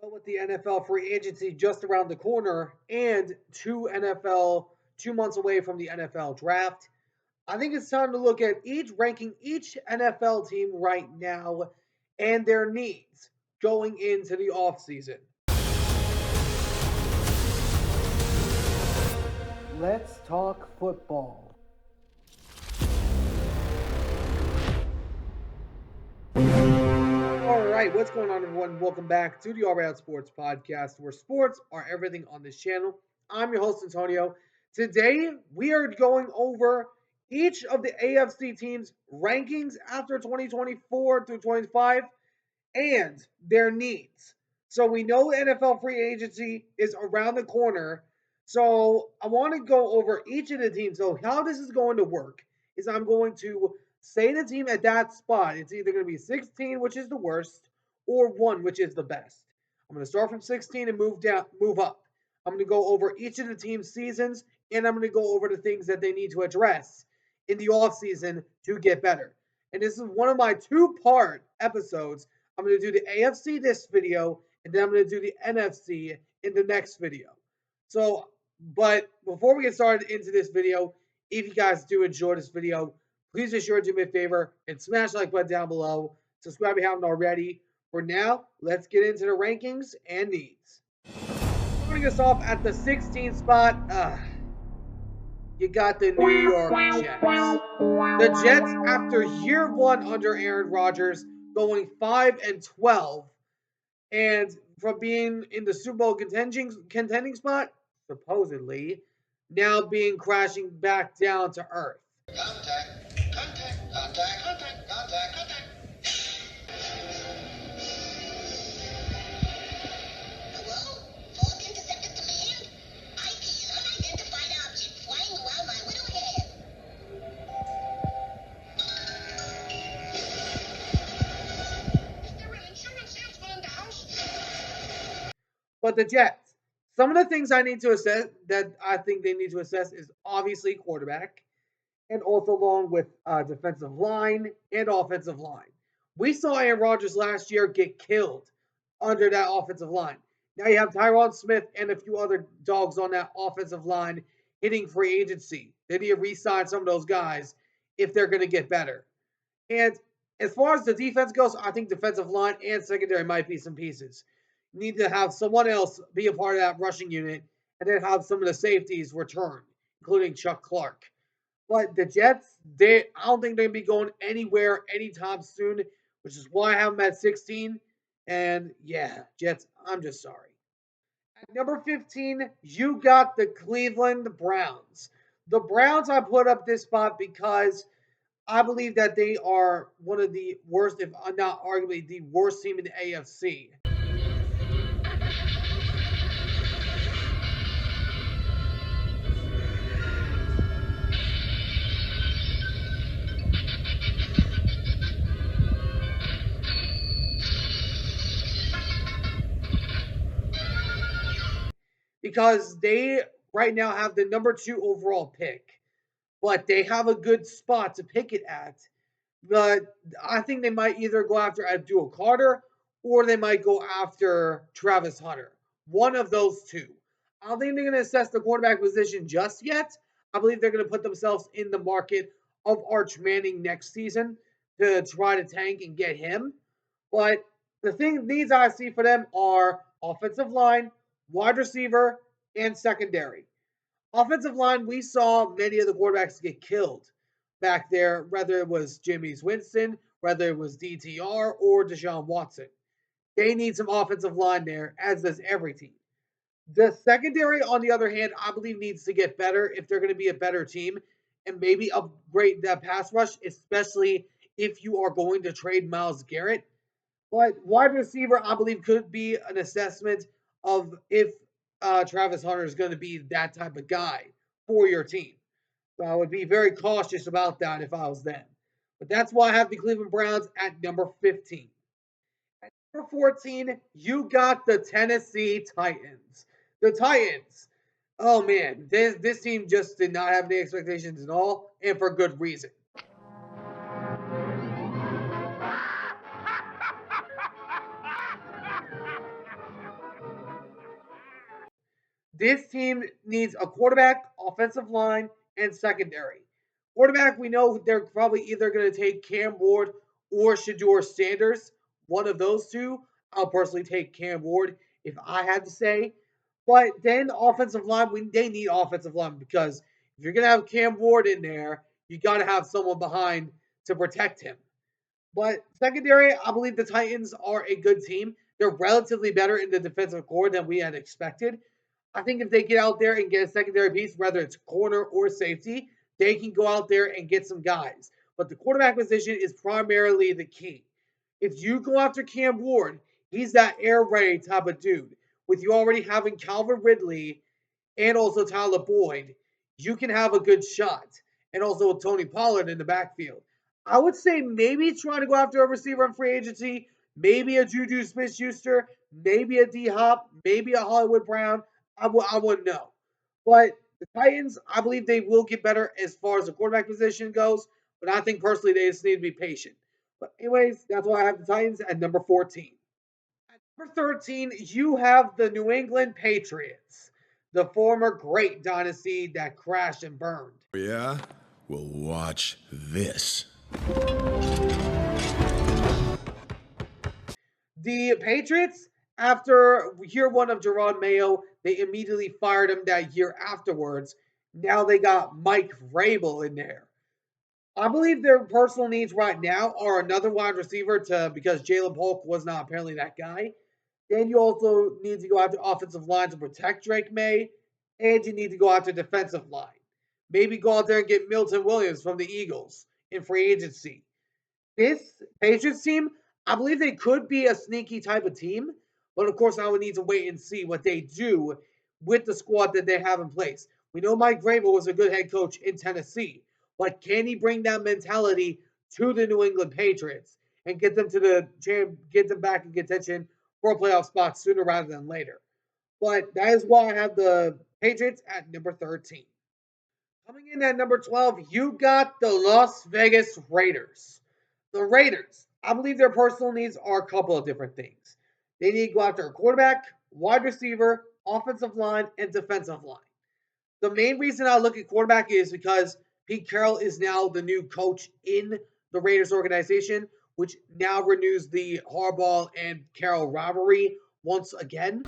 Well, with the NFL free agency just around the corner and two months away from the NFL draft, I think it's time to look at ranking each NFL team right now and their needs going into the offseason. Let's talk football. All right, what's going on, everyone? Welcome back to the All Around Sports Podcast, where sports are everything on this channel. I'm your host, Antonio. Today, we are going over each of the AFC teams' rankings after 2024 through 25 and their needs. So we know NFL free agency is around the corner. So I want to go over each of the teams. So how this is going to work is I'm going to say the team at that spot. It's either going to be 16, which is the worst, or 1, which is the best. I'm going to start from 16 and move up. I'm going to go over each of the team's seasons, and I'm going to go over the things that they need to address in the offseason to get better. And this is one of my two-part episodes. I'm going to do the AFC this video, and then I'm going to do the NFC in the next video. So, but before we get started into this video, if you guys do enjoy this video, please be sure to do me a favor and smash the like button down below. Subscribe if you haven't already. For now, let's get into the rankings and needs. Starting us off at the 16th spot, you got the New York Jets. The Jets, after year one under Aaron Rodgers, going 5-12, and from being in the Super Bowl contending spot, supposedly, now being crashing back down to earth. Contact. Hello? Fault intercepted command? I see an unidentified object flying around my little head. Is there an insurance salesman in the house? But the Jets, some of the things I need to assess that I think they need to assess is obviously quarterback, and also along with defensive line and offensive line. We saw Aaron Rodgers last year get killed under that offensive line. Now you have Tyron Smith and a few other dogs on that offensive line hitting free agency. They need to re-sign some of those guys if they're going to get better. And as far as the defense goes, I think defensive line and secondary might be some pieces. You need to have someone else be a part of that rushing unit and then have some of the safeties return, including Chuck Clark. But the Jets, I don't think they're gonna be going anywhere anytime soon, which is why I have them at 16. And yeah, Jets, I'm just sorry. At number 15, you got the Cleveland Browns. The Browns, I put up this spot because I believe that they are one of the worst, if not arguably the worst team in the AFC. Because they right now have the number 2 overall pick, but they have a good spot to pick it at. But I think they might either go after Abdul Carter or they might go after Travis Hunter. One of those two. I don't think they're going to assess the quarterback position just yet. I believe they're going to put themselves in the market of Arch Manning next season to try to tank and get him. But needs I see for them are offensive line, wide receiver, and secondary. Offensive line, we saw many of the quarterbacks get killed back there, whether it was Jameis Winston, whether it was DTR, or Deshaun Watson. They need some offensive line there, as does every team. The secondary, on the other hand, I believe needs to get better if they're going to be a better team and maybe upgrade that pass rush, especially if you are going to trade Myles Garrett. But wide receiver, I believe, could be an assessment of if Travis Hunter is going to be that type of guy for your team. So I would be very cautious about that if I was them. But that's why I have the Cleveland Browns at number 15. At number 14, you got the Tennessee Titans. The Titans, oh man, this team just did not have any expectations at all, and for good reason. This team needs a quarterback, offensive line, and secondary. Quarterback, we know they're probably either going to take Cam Ward or Shador Sanders. One of those two. I'll personally take Cam Ward if I had to say. But then offensive line, they need offensive line because if you're going to have Cam Ward in there, you got to have someone behind to protect him. But secondary, I believe the Titans are a good team. They're relatively better in the defensive core than we had expected. I think if they get out there and get a secondary piece, whether it's corner or safety, they can go out there and get some guys. But the quarterback position is primarily the key. If you go after Cam Ward, he's that air raid type of dude. With you already having Calvin Ridley and also Tyler Boyd, you can have a good shot. And also with Tony Pollard in the backfield. I would say maybe trying to go after a receiver in free agency, maybe a Juju Smith Schuster, maybe a D Hop, maybe a Hollywood Brown. I wouldn't know. But the Titans, I believe they will get better as far as the quarterback position goes. But I think personally they just need to be patient. But anyways, that's why I have the Titans at number 14. At number 13, you have the New England Patriots, the former great dynasty that crashed and burned. Yeah? Well, watch this. The Patriots, after year one of Jerome Mayo, they immediately fired him that year afterwards. Now they got Mike Vrabel in there. I believe their personal needs right now are another wide receiver to because Jalen Polk was not apparently that guy. Then you also need to go after offensive line to protect Drake May, and you need to go after defensive line. Maybe go out there and get Milton Williams from the Eagles in free agency. This Patriots team, I believe they could be a sneaky type of team, but of course, I would need to wait and see what they do with the squad that they have in place. We know Mike Vrabel was a good head coach in Tennessee, but can he bring that mentality to the New England Patriots and get them to get them back in contention for a playoff spot sooner rather than later? But that is why I have the Patriots at number 13. Coming in at number 12, you got the Las Vegas Raiders. The Raiders, I believe their personal needs are a couple of different things. They need to go after a quarterback, wide receiver, offensive line, and defensive line. The main reason I look at quarterback is because Pete Carroll is now the new coach in the Raiders organization, which now renews the Harbaugh and Carroll rivalry once again.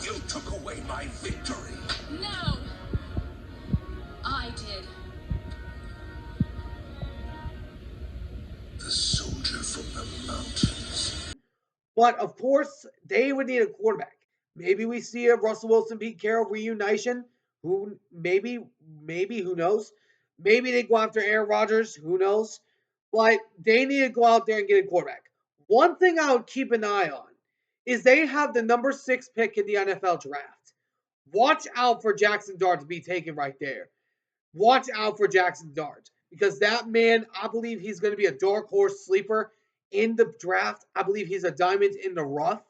You took away my victory. No! I did. The soldier from the mountains. But of course, they would need a quarterback. Maybe we see a Russell Wilson Pete Carroll reunition. Who knows? Maybe they go after Aaron Rodgers. Who knows? But they need to go out there and get a quarterback. One thing I would keep an eye on is they have the number 6 pick in the NFL draft. Watch out for Jackson Dart to be taken right there. Watch out for Jackson Dart because that man, I believe he's going to be a dark horse sleeper in the draft. I believe he's a diamond in the rough.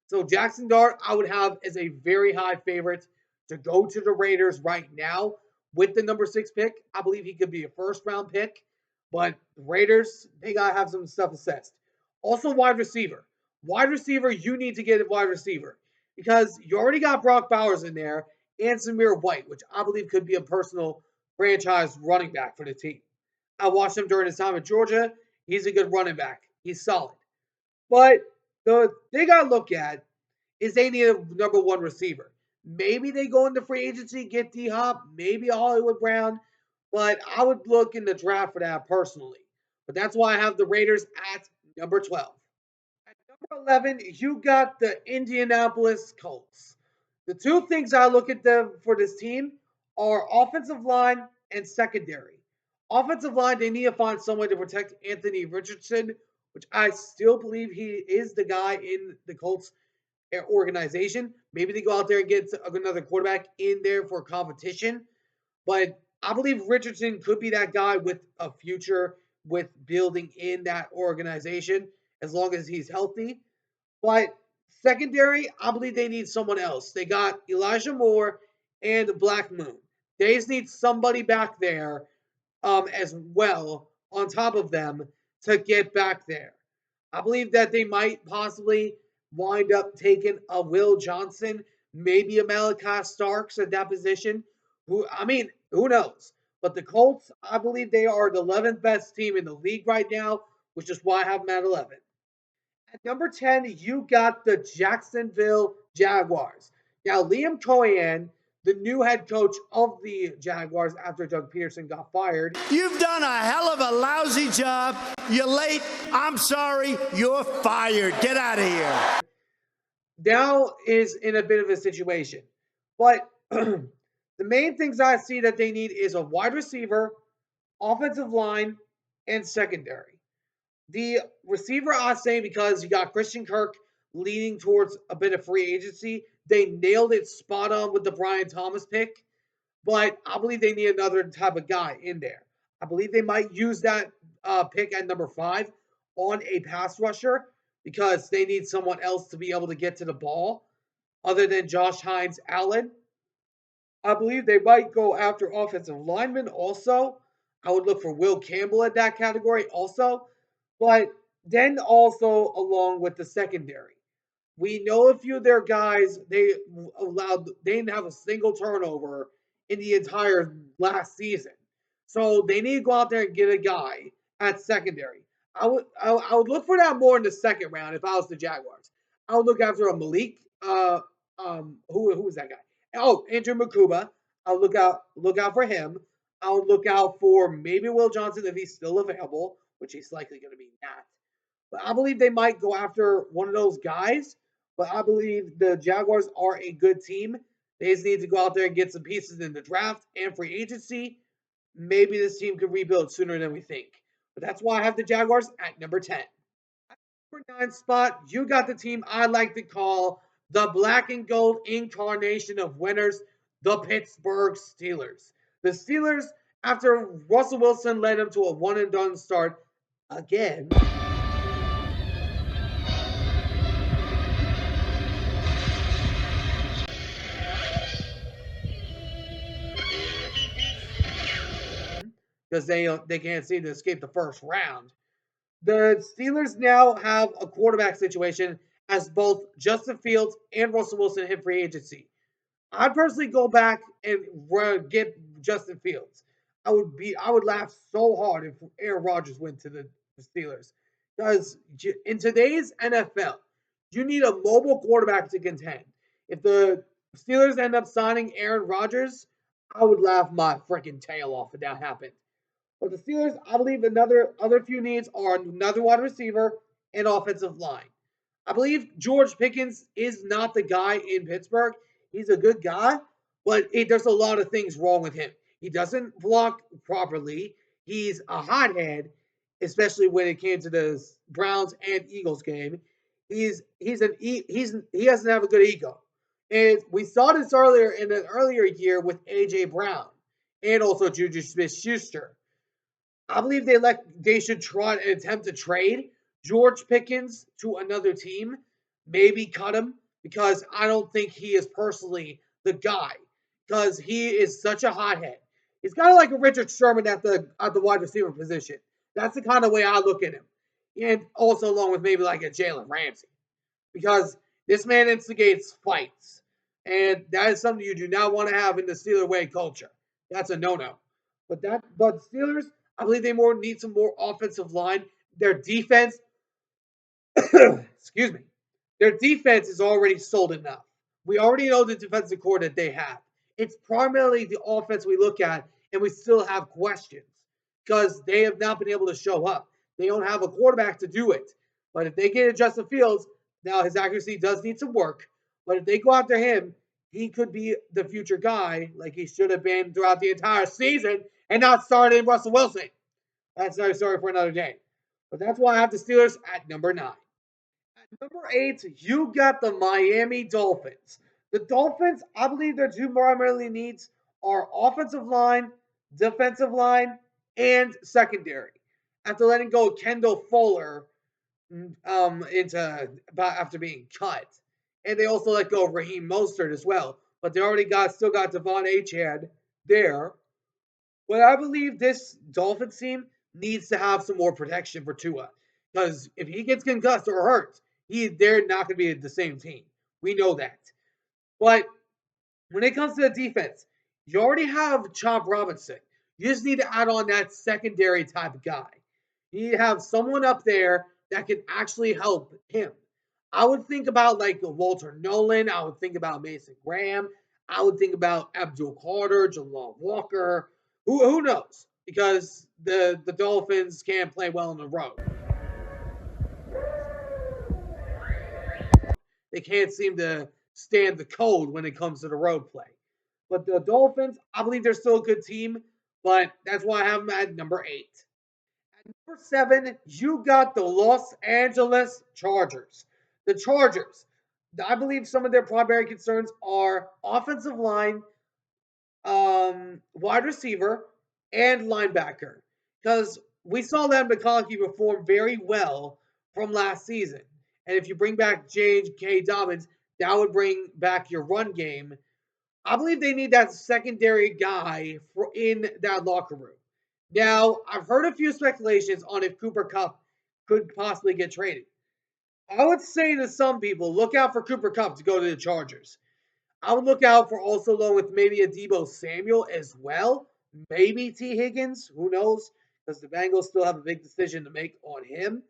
So Jackson Dart, I would have as a very high favorite to go to the Raiders right now with the number 6 pick. I believe he could be a first round pick, but the Raiders, they got to have some stuff assessed. Also, wide receiver. Wide receiver, you need to get a wide receiver because you already got Brock Bowers in there and Samir White, which I believe could be a personal franchise running back for the team. I watched him during his time at Georgia. He's a good running back. He's solid. But the they got to look at is they need a number 1 receiver. Maybe they go into free agency, get D Hop, maybe a Hollywood Brown, but I would look in the draft for that personally. But that's why I have the Raiders at number 12. At number 11, you got the Indianapolis Colts. The two things I look at them for this team are offensive line and secondary. Offensive line, they need to find someone to protect Anthony Richardson, which I still believe he is the guy in the Colts organization. Maybe they go out there and get another quarterback in there for competition. But I believe Richardson could be that guy with a future with building in that organization as long as he's healthy. But secondary, I believe they need someone else. They got Elijah Moore and Black Moon. They just need somebody back there as well on top of them to get back there. I believe that they might possibly wind up taking a Will Johnson, maybe a Malachi Starks at that position. Who knows? But the Colts, I believe they are the 11th best team in the league right now, which is why I have them at 11. At number 10, you got the Jacksonville Jaguars. Now, Liam Cohen, the new head coach of the Jaguars after Doug Peterson got fired. You've done a hell of a lousy job. You're late. I'm sorry. You're fired. Get out of here. Now is in a bit of a situation. But the main things I see that they need is a wide receiver, offensive line, and secondary. The receiver, I say, because you got Christian Kirk leading towards a bit of free agency. They nailed it spot on with the Brian Thomas pick, but I believe they need another type of guy in there. I believe they might use that pick at number 5 on a pass rusher because they need someone else to be able to get to the ball other than Josh Hines Allen. I believe they might go after offensive linemen also. I would look for Will Campbell at that category also. But then also along with the secondary. We know a few of their guys, they didn't have a single turnover in the entire last season. So they need to go out there and get a guy at secondary. I would look for that more in the second round if I was the Jaguars. I would look after a Malik. Who was that guy? Oh, Andrew Makuba. I'll look out for him. I'll look out for maybe Will Johnson if he's still available, which he's likely going to be not. But I believe they might go after one of those guys. But I believe the Jaguars are a good team. They just need to go out there and get some pieces in the draft and free agency. Maybe this team could rebuild sooner than we think. But that's why I have the Jaguars at number 10. Number 9 spot, you got the team I like to call the black and gold incarnation of winners, the Pittsburgh Steelers. The Steelers, after Russell Wilson led them to a one and done start again. Because they can't seem to escape the first round. The Steelers now have a quarterback situation as both Justin Fields and Russell Wilson hit free agency. I'd personally go back and get Justin Fields. I would laugh so hard if Aaron Rodgers went to the Steelers because in today's NFL, you need a mobile quarterback to contend. If the Steelers end up signing Aaron Rodgers, I would laugh my freaking tail off if that happened. But the Steelers, I believe another other few needs are another wide receiver and offensive line. I believe George Pickens is not the guy in Pittsburgh. He's a good guy, but there's a lot of things wrong with him. He doesn't block properly. He's a hothead, especially when it came to the Browns and Eagles game. He doesn't have a good ego, and we saw this earlier in an earlier year with AJ Brown and also Juju Smith-Schuster. I believe they should try and attempt to trade George Pickens to another team, maybe cut him because I don't think he is personally the guy because he is such a hothead. He's kind of like a Richard Sherman at the wide receiver position. That's the kind of way I look at him, and also along with maybe like a Jalen Ramsey because this man instigates fights, and that is something you do not want to have in the Steeler way culture. That's a no-no. But Steelers, I believe they need some more offensive line. Their defense, excuse me, their defense is already sold enough. We already know the defensive core that they have. It's primarily the offense we look at, and we still have questions because they have not been able to show up. They don't have a quarterback to do it. But if they get Justin Fields, now his accuracy does need some work. But if they go after him, he could be the future guy like he should have been throughout the entire season and not starting Russell Wilson. That's another story for another day. But that's why I have the Steelers at number 9. At number 8, you got the Miami Dolphins. The Dolphins, I believe their two primarily needs are offensive line, defensive line, and secondary. After letting go of Kendall Fuller after being cut. And they also let go of Raheem Mostert as well. But they still got Devon Achad there. But I believe this Dolphins team needs to have some more protection for Tua. Because if he gets concussed or hurt, they're not going to be the same team. We know that. But when it comes to the defense, you already have Chop Robinson. You just need to add on that secondary type of guy. You need to have someone up there that can actually help him. I would think about like Walter Nolan. I would think about Mason Graham. I would think about Abdul Carter, Jamal Walker. Who knows? Because the Dolphins can't play well on the road. They can't seem to stand the cold when it comes to the road play. But the Dolphins, I believe they're still a good team, but that's why I have them at number 8. At number 7, you got the Los Angeles Chargers. The Chargers, I believe some of their primary concerns are offensive line, wide receiver, and linebacker. Because we saw them McConkey perform very well from last season. And if you bring back J.K. Dobbins, that would bring back your run game. I believe they need that secondary guy in that locker room. Now, I've heard a few speculations on if Cooper Kupp could possibly get traded. I would say to some people, look out for Cooper Kupp to go to the Chargers. I would look out for also along with maybe a Deebo Samuel as well. Maybe T. Higgins. Who knows? Because the Bengals still have a big decision to make on him.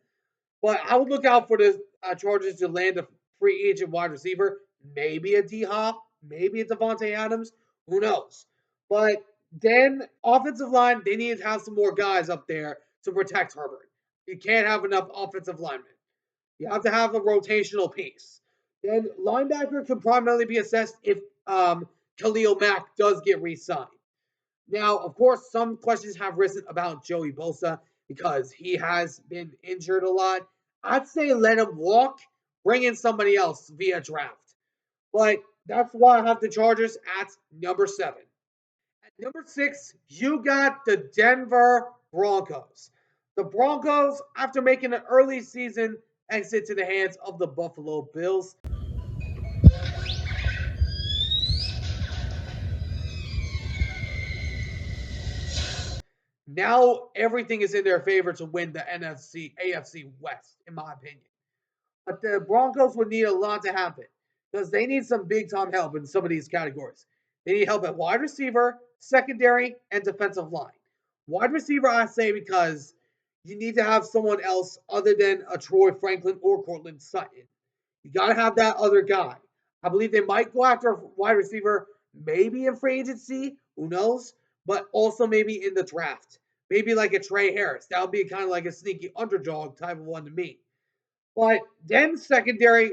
But I would look out for the Chargers to land a free agent wide receiver. Maybe a D Hop. Maybe a Devontae Adams. Who knows? But then offensive line, they need to have some more guys up there to protect Herbert. You can't have enough offensive linemen. You have to have a rotational piece. Then linebacker could primarily be assessed if Khalil Mack does get re-signed. Now, of course, some questions have risen about Joey Bosa because he has been injured a lot. I'd say let him walk, bring in somebody else via draft. But that's why I have the Chargers at number 7. At number 6, you got the Denver Broncos. The Broncos, after making an early season exit to the hands of the Buffalo Bills, now everything is in their favor to win the AFC West, in my opinion. But the Broncos would need a lot to happen because they need some big time help in some of these categories. They need help at wide receiver, secondary, and defensive line. Wide receiver, I say, because you need to have someone else other than a Troy Franklin or Cortland Sutton. You got to have that other guy. I believe they might go after a wide receiver, maybe in free agency, who knows, but also maybe in the draft. Maybe like a Trey Harris. That would be kind of like a sneaky underdog type of one to me. But then secondary,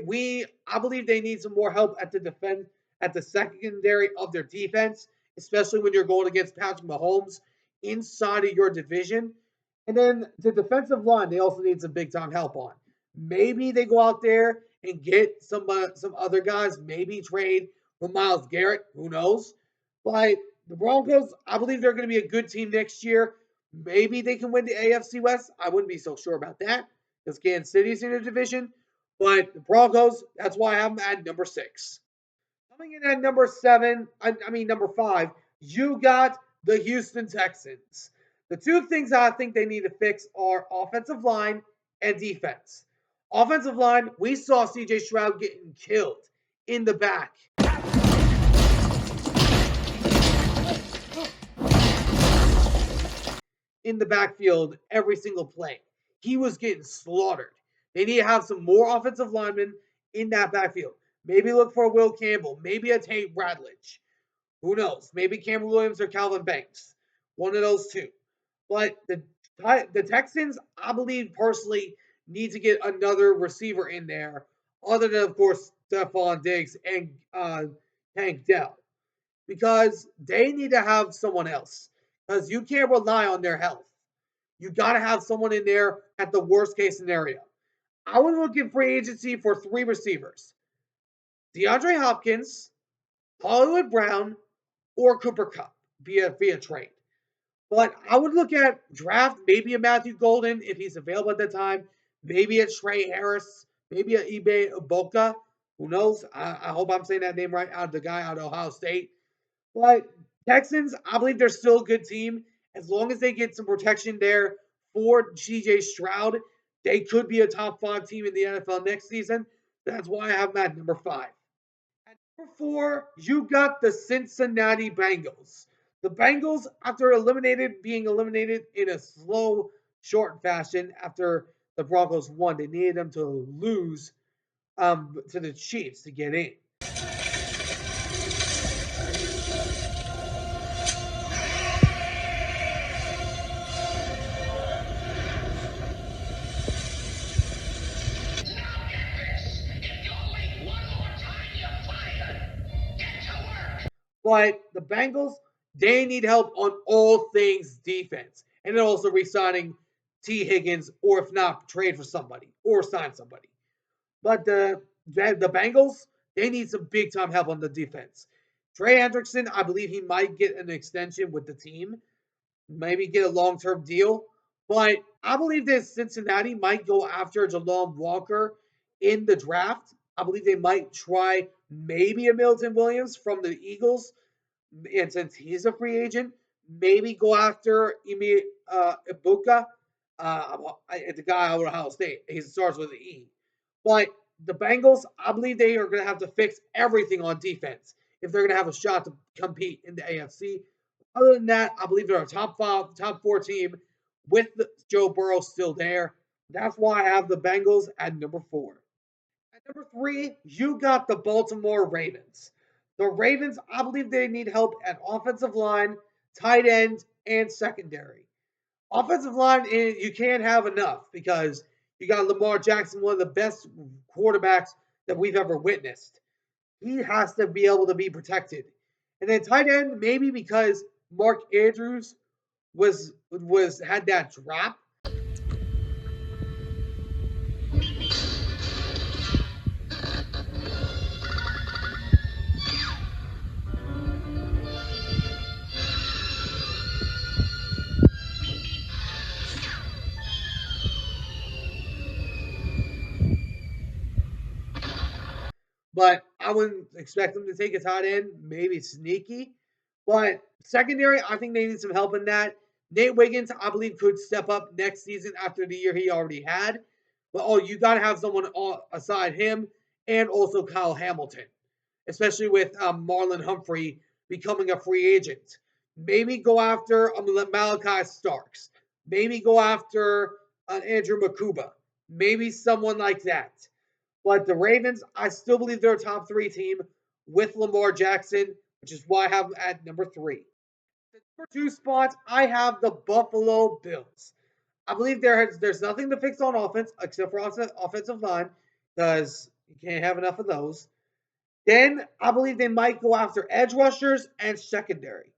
I believe they need some more help at the secondary of their defense, especially when you're going against Patrick Mahomes inside of your division. And then the defensive line, they also need some big time help on. Maybe they go out there and get some other guys. Maybe trade for Myles Garrett. Who knows? But the Broncos, I believe they're going to be a good team next year. Maybe they can win the AFC West. I wouldn't be so sure about that because Kansas City's in the division. But the Broncos, that's why I have them at number 6. Coming in at number 7, number 5, you got the Houston Texans. The two things I think they need to fix are offensive line and defense. Offensive line, we saw CJ Stroud getting killed in the back. In the backfield every single play. He was getting slaughtered. They need to have some more offensive linemen in that backfield. Maybe look for a Will Campbell, maybe a Tate Bradledge. Who knows? Maybe Cameron Williams or Calvin Banks. One of those two. But the Texans, I believe personally, need to get another receiver in there, other than, of course, Stephon Diggs and Tank Dell. Because they need to have someone else. Because you can't rely on their health. You got to have someone in there at the worst case scenario. I was looking free agency for 3 receivers: DeAndre Hopkins, Hollywood Brown, or Cooper Kupp via trade. But I would look at draft maybe a Matthew Golden if he's available at the time, maybe a Trey Harris, maybe a Ibe Boca. Who knows? I hope I'm saying that name right. Out of the guy out of Ohio State. But Texans, I believe they're still a good team as long as they get some protection there for CJ Stroud. They could be a top 5 team in the NFL next season. That's why I have them at number 5. At number 4, you got the Cincinnati Bengals. The Bengals, after being eliminated in a slow, short fashion after the Broncos won, they needed them to lose to the Chiefs to get in. But the Bengals, they need help on all things defense. And then also re-signing T. Higgins, or if not, trade for somebody or sign somebody. But the Bengals, they need some big time help on the defense. Trey Hendrickson, I believe he might get an extension with the team, maybe get a long term deal. But I believe that Cincinnati might go after Jalon Walker in the draft. I believe they might try maybe a Milton Williams from the Eagles, and since he's a free agent, maybe go after Imi Ibuka, the guy out of Ohio State. He starts with an E. But the Bengals, I believe they are going to have to fix everything on defense if they're going to have a shot to compete in the AFC. Other than that, I believe they're a top 4 team with Joe Burrow still there. That's why I have the Bengals at number 4. At number 3, you got the Baltimore Ravens. The Ravens, I believe they need help at offensive line, tight end, and secondary. Offensive line, you can't have enough because you got Lamar Jackson, one of the best quarterbacks that we've ever witnessed. He has to be able to be protected. And then tight end, maybe because Mark Andrews was had that drop. But I wouldn't expect them to take a tight end, maybe sneaky. But secondary, I think they need some help in that. Nate Wiggins, I believe, could step up next season after the year he already had. But you got to have someone aside him and also Kyle Hamilton, especially with Marlon Humphrey becoming a free agent. Maybe go after Malachi Starks. Maybe go after Andrew Makuba. Maybe someone like that. But the Ravens, I still believe they're a top 3 team with Lamar Jackson, which is why I have them at number 3. The number 2 spot, I have the Buffalo Bills. I believe there's nothing to fix on offense except for offensive line because you can't have enough of those. Then I believe they might go after edge rushers and secondary,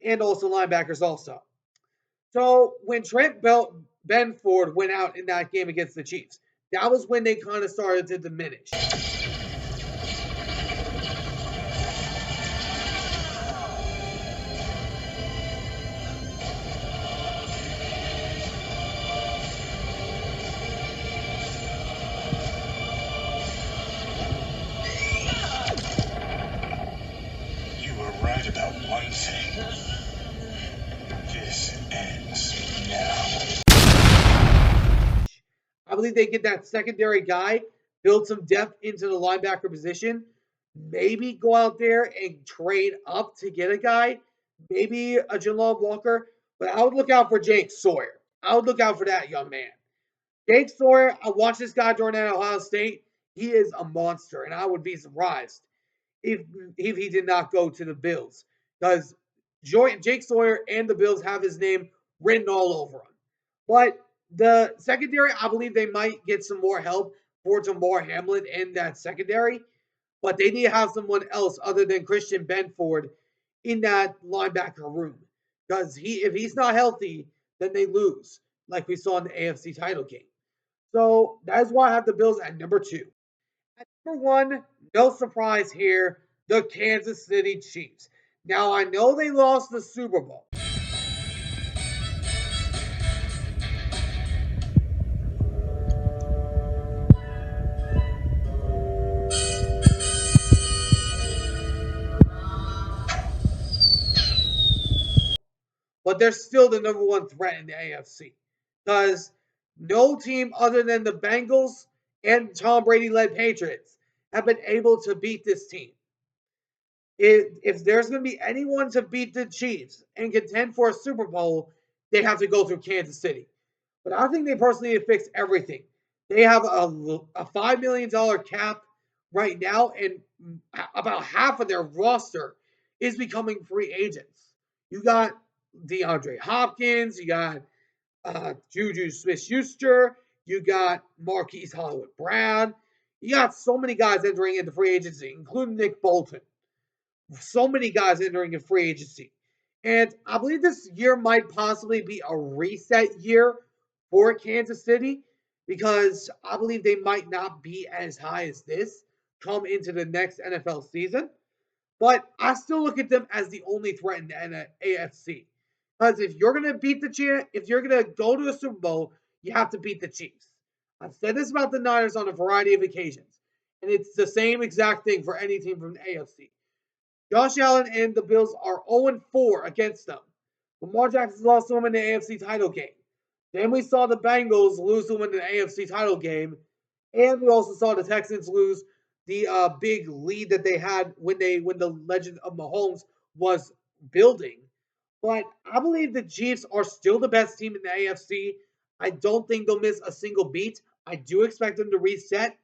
and also linebackers also. So when Trent Benford went out in that game against the Chiefs, that was when they kind of started to diminish. You were right about one thing. This ends now. I believe they get that secondary guy, build some depth into the linebacker position, maybe go out there and trade up to get a guy, maybe a Jalon Walker. But I would look out for Jake Sawyer. I would look out for that young man. Jake Sawyer, I watched this guy during at Ohio State. He is a monster, and I would be surprised if he did not go to the Bills because Jake Sawyer and the Bills have his name written all over him. But the secondary, I believe they might get some more help for Damar Hamlin in that secondary, but they need to have someone else other than Christian Benford in that linebacker room because if he's not healthy, then they lose, like we saw in the AFC title game. So that's why I have the Bills at number 2. At number 1, no surprise here, the Kansas City Chiefs. Now I know they lost the Super Bowl. But they're still the number 1 threat in the AFC because No team other than the Bengals and Tom Brady led Patriots have been able to beat this team. If there's going to be anyone to beat the Chiefs and contend for a Super Bowl, they have to go through Kansas City. But I think they personally need to fix everything. They have a $5 million cap right now, and about half of their roster is becoming free agents. You got DeAndre Hopkins, you got Juju Smith-Schuster, you got Marquise Hollywood Brown. You got so many guys entering into free agency, including Nick Bolton. So many guys entering in free agency. And I believe this year might possibly be a reset year for Kansas City because I believe they might not be as high as this come into the next NFL season. But I still look at them as the only threat in the AFC. Because if you're going to beat the Chiefs, if you're going to go to a Super Bowl, you have to beat the Chiefs. I've said this about the Niners on a variety of occasions. And it's the same exact thing for any team from the AFC. Josh Allen and the Bills are 0-4 against them. Lamar Jackson lost to them in the AFC title game. Then we saw the Bengals lose to them in the AFC title game. And we also saw the Texans lose the big lead that they had when the legend of Mahomes was building. But I believe the Chiefs are still the best team in the AFC. I don't think they'll miss a single beat. I do expect them to reset.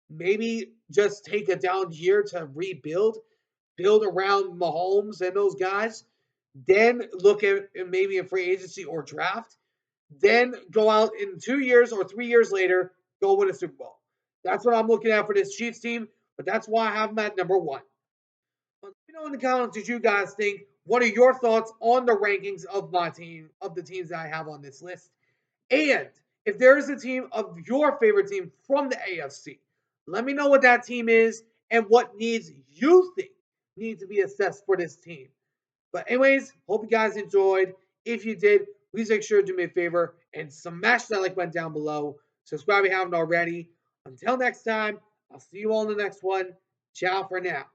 Maybe just take a down year to rebuild, build around Mahomes and those guys. Then look at maybe a free agency or draft. Then go out in 2 years or 3 years later, go win a Super Bowl. That's what I'm looking at for this Chiefs team, but that's why I have them at number one. Let me know in the comments what you guys think. What are your thoughts on the rankings of my team, of the teams that I have on this list? And if there is a team of your favorite team from the AFC, let me know what that team is and what needs you think need to be assessed for this team. But anyways, hope you guys enjoyed. If you did, please make sure to do me a favor and smash that like button down below. Subscribe if you haven't already. Until next time, I'll see you all in the next one. Ciao for now.